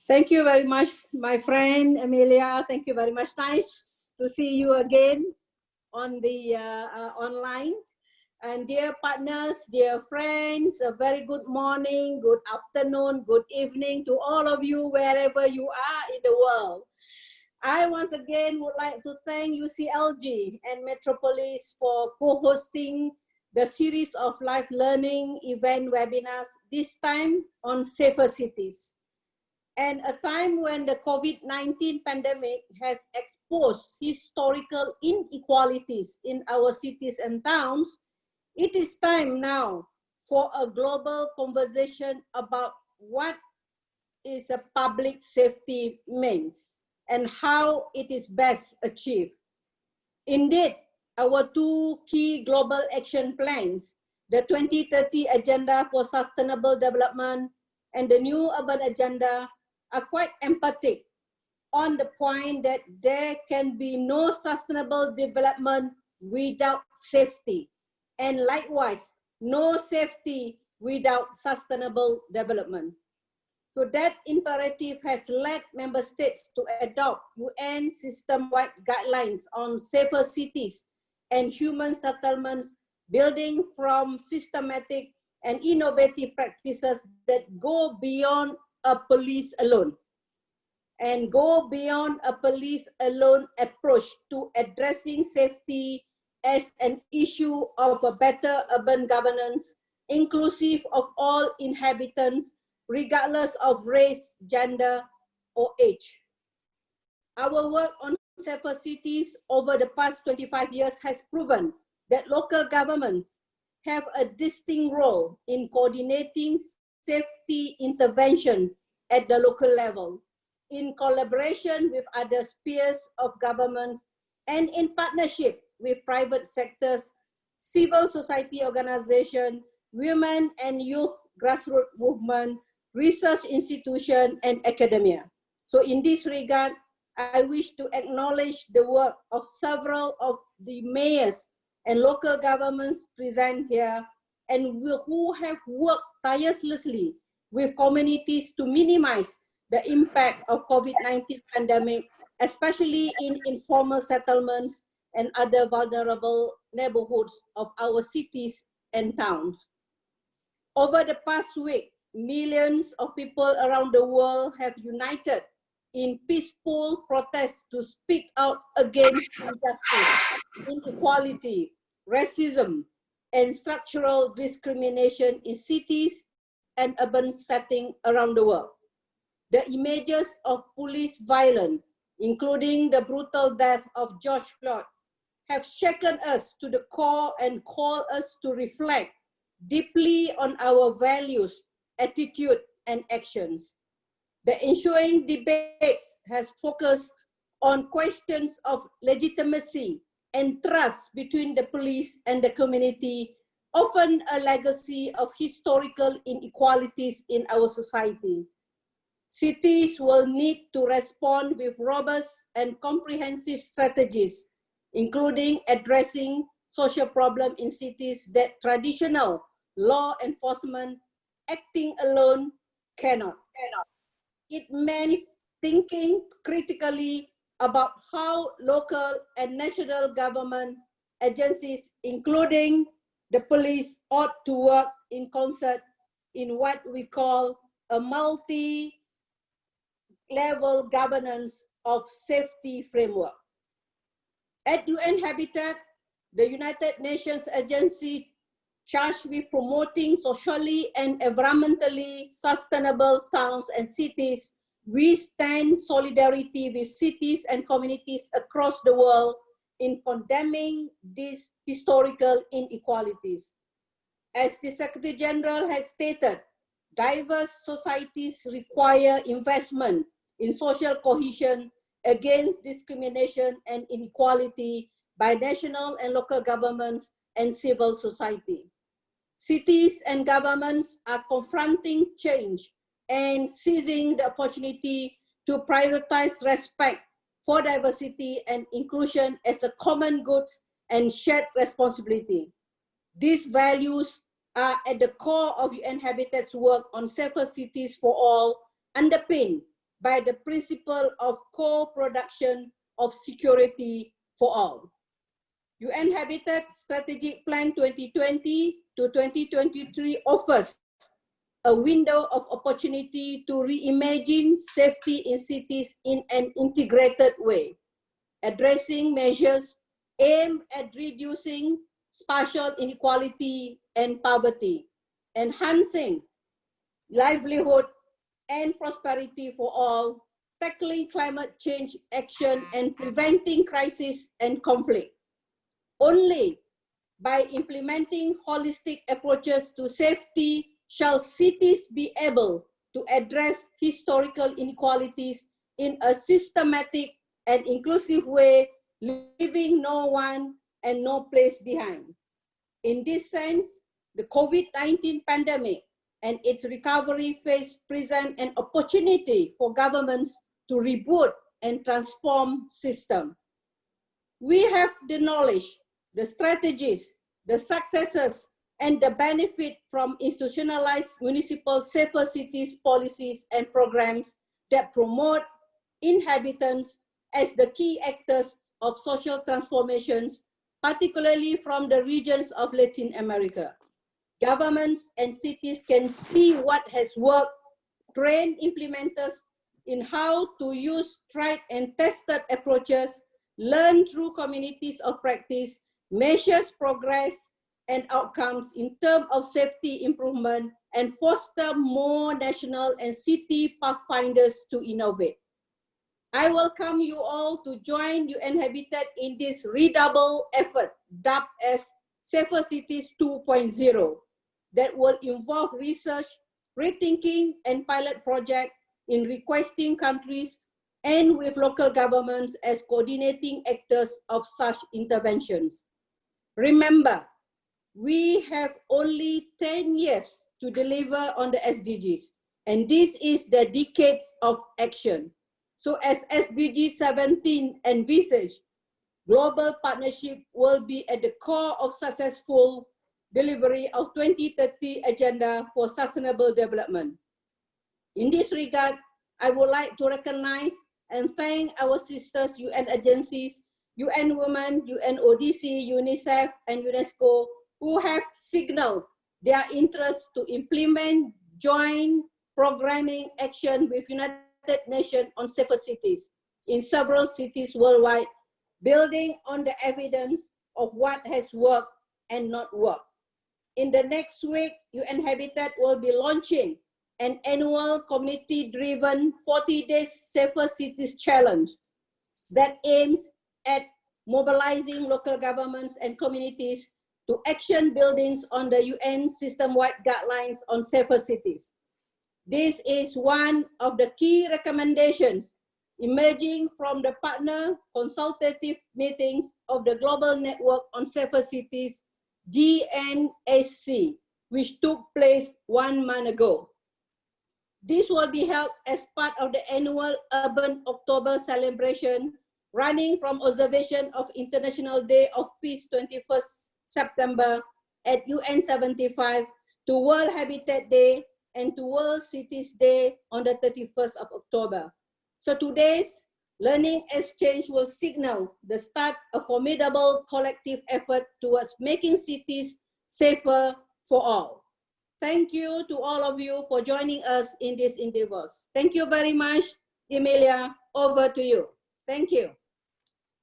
Thank you very much, my friend Amelia. Thank you very much. Nice to see you again on the online. And dear partners, dear friends, a very good morning, good afternoon, good evening to all of you wherever you are in the world. I once again would like to thank UCLG and Metropolis for co-hosting the series of live learning event webinars, this time on safer cities. And a time when the COVID-19 pandemic has exposed historical inequalities in our cities and towns, it is time now for a global conversation about what is a public safety means and how it is best achieved. Indeed, our two key global action plans, the 2030 Agenda for Sustainable Development and the New Urban Agenda, are quite emphatic on the point that there can be no sustainable development without safety, and likewise, no safety without sustainable development. So that imperative has led member states to adopt UN system-wide guidelines on safer cities and human settlements, building from systematic and innovative practices that go beyond a police alone and go beyond a police alone approach to addressing safety as an issue of a better urban governance, inclusive of all inhabitants, regardless of race, gender, or age. Our work on safer cities over the past 25 years has proven that local governments have a distinct role in coordinating safety intervention at the local level, in collaboration with other spheres of governments and in partnership with private sectors, civil society organizations, women and youth grassroots movement, research institutions, and academia. So in this regard, I wish to acknowledge the work of several of the mayors and local governments present here and who have worked tirelessly with communities to minimize the impact of COVID-19 pandemic, especially in informal settlements and other vulnerable neighborhoods of our cities and towns. Over the past week, millions of people around the world have united in peaceful protests to speak out against injustice, inequality, racism, and structural discrimination in cities and urban settings around the world. The images of police violence, including the brutal death of George Floyd, have shaken us to the core and called us to reflect deeply on our values, attitude, and actions. The ensuing debates has focused on questions of legitimacy and trust between the police and the community, often a legacy of historical inequalities in our society. Cities will need to respond with robust and comprehensive strategies, including addressing social problems in cities that traditional law enforcement acting alone cannot. It means thinking critically about how local and national government agencies, including the police, ought to work in concert in what we call a multi-level governance of safety framework. At UN Habitat, the United Nations agency charged with promoting socially and environmentally sustainable towns and cities, we stand solidarity with cities and communities across the world in condemning these historical inequalities. As the Secretary General has stated, diverse societies require investment in social cohesion against discrimination and inequality by national and local governments and civil society. Cities and governments are confronting change and seizing the opportunity to prioritize respect for diversity and inclusion as a common good and shared responsibility. These values are at the core of UN Habitat's work on safer cities for all, underpinned by the principle of co-production of security for all. UN Habitat Strategic Plan 2020 to 2023 offers a window of opportunity to reimagine safety in cities in an integrated way, addressing measures aimed at reducing spatial inequality and poverty, enhancing livelihood and prosperity for all, tackling climate change action, and preventing crisis and conflict. Only by implementing holistic approaches to safety shall cities be able to address historical inequalities in a systematic and inclusive way, leaving no one and no place behind. In this sense, the COVID-19 pandemic and its recovery phase present an opportunity for governments to reboot and transform system. We have the knowledge, the strategies, the successes, and the benefit from institutionalized municipal safer cities policies and programs that promote inhabitants as the key actors of social transformations, particularly from the regions of Latin America. Governments and cities can see what has worked, train implementers in how to use tried and tested approaches, learn through communities of practice, measures progress and outcomes in terms of safety improvement, and foster more national and city pathfinders to innovate. I welcome you all to join UN Habitat in this redoubled effort dubbed as Safer Cities 2.0 that will involve research, rethinking, and pilot projects in requesting countries and with local governments as coordinating actors of such interventions. Remember, we have only 10 years to deliver on the SDGs, and this is the decades of action. So as SDG 17 envisaged, global partnership will be at the core of successful delivery of 2030 Agenda for Sustainable Development. In this regard, I would like to recognize and thank our sisters UN agencies, UN Women, UNODC, UNICEF, and UNESCO, who have signaled their interest to implement joint programming action with United Nations on safer cities in several cities worldwide, building on the evidence of what has worked and not worked. In the next week, UN Habitat will be launching an annual community-driven 40 Days Safer Cities Challenge that aims at mobilizing local governments and communities to action buildings on the UN system-wide guidelines on safer cities. This is one of the key recommendations emerging from the partner consultative meetings of the Global Network on Safer Cities, GNSC, which took place 1 month ago. This will be held as part of the annual Urban October celebration, running from observation of International Day of Peace 21st September at UN 75 to World Habitat Day and to World Cities Day on the 31st of October. So today's learning exchange will signal the start of a formidable collective effort towards making cities safer for all. Thank you to all of you for joining us in these endeavors. Thank you very much. Emilia, over to you. Thank you.